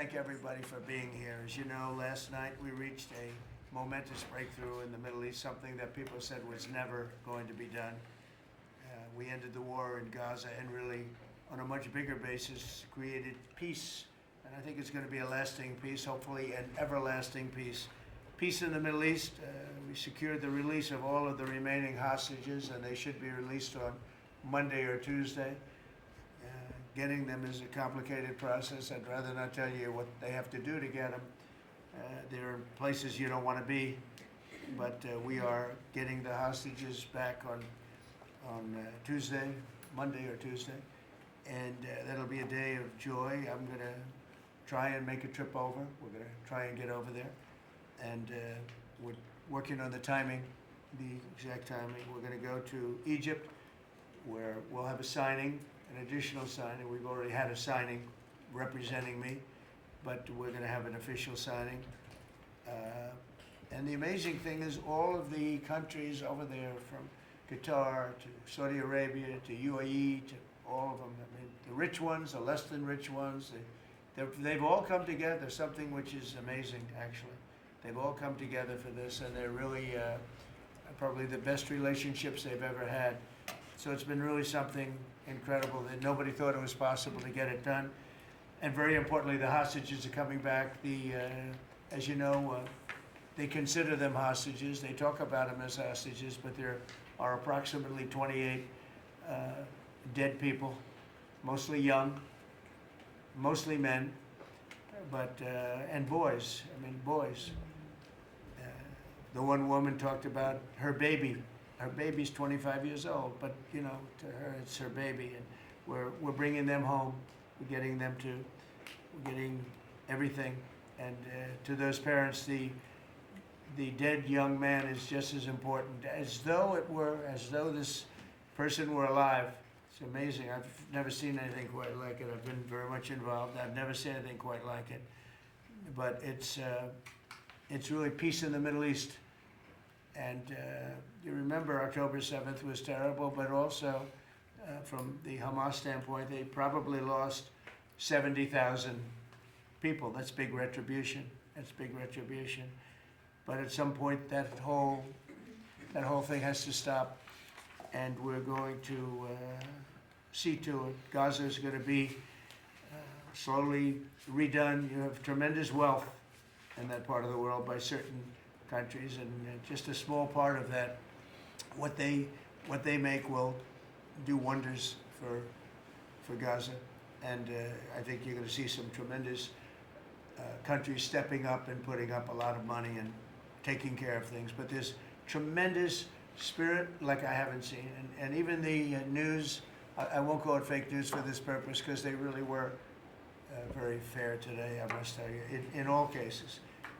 thank everybody for being here. As you know, last night we reached a momentous breakthrough in the Middle East, something that people said was never going to be done. We ended the war in Gaza and really, on a much bigger basis, created peace. And I think it's going to be a lasting peace, hopefully an everlasting peace. Peace in the Middle East. We secured the release of all of the remaining hostages, and they should be released on Monday or Tuesday. Getting them is a complicated process. I'd rather not tell you what they have to do to get them. There are places you don't want to be, but we are getting the hostages back on Tuesday, Monday or Tuesday, and that'll be a day of joy. I'm going to try and make a trip over. We're going to try and get over there, and we're working on the timing, the exact timing. We're going to go to Egypt, where we'll have a signing, an additional signing. We've already had a signing representing me, but we're going to have an official signing. And the amazing thing is all of the countries over there, from Qatar to Saudi Arabia to UAE to all of them, I mean, the rich ones, the less than rich ones, they've all come together, something which is amazing, actually. They've all come together for this, and they're really probably the best relationships they've ever had. So it's been really something incredible that nobody thought it was possible to get it done. And very importantly, the hostages are coming back. As you know, they consider them hostages. They talk about them as hostages, but there are approximately 28 dead people, mostly young, mostly men, but and boys. I mean, boys. The one woman talked about her baby. Her baby's 25 years old, but you know, to her it's her baby, and we're bringing them home. We're getting everything, and to those parents, the dead young man is just as important, as though this person were alive. It's amazing. I've never seen anything quite like it. I've been very much involved. I've never seen anything quite like it. But it's really peace in the Middle East. And you remember October 7th was terrible, but also from the Hamas standpoint, they probably lost 70,000 people. That's big retribution. That's big retribution. But at some point, that whole thing has to stop, and we're going to see to it. Gaza is going to be slowly redone. You have tremendous wealth in that part of the world by certain countries, and just a small part of that, what they make will do wonders for Gaza. And I think you're going to see some tremendous countries stepping up and putting up a lot of money and taking care of things. But there's tremendous spirit like I haven't seen, and even the news. I won't call it fake news for this purpose, because they really were very fair today, I must tell you, in all cases.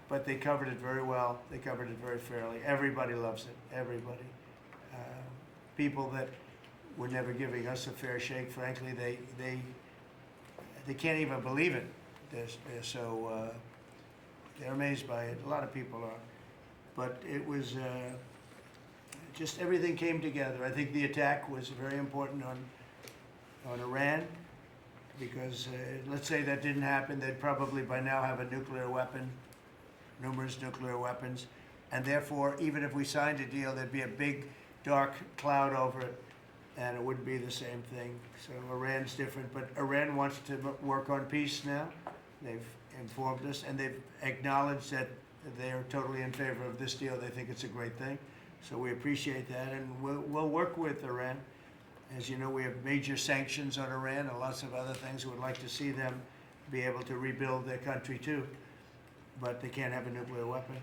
But they covered it very well. They covered it very fairly. Everybody loves it. Everybody. People that were never giving us a fair shake, frankly, they can't even believe it. They're so they're amazed by it. A lot of people are. But it was just everything came together. I think the attack was very important on Iran, because let's say that didn't happen, they'd probably by now have a nuclear weapon. Numerous nuclear weapons, and therefore, even if we signed a deal, there'd be a big dark cloud over it, and it wouldn't be the same thing. So Iran's different, but Iran wants to work on peace now. They've informed us, and they've acknowledged that they're totally in favor of this deal. They think it's a great thing, so we appreciate that, and we'll work with Iran. As you know, we have major sanctions on Iran and lots of other things. We would like to see them be able to rebuild their country too. But they can't have a nuclear weapon.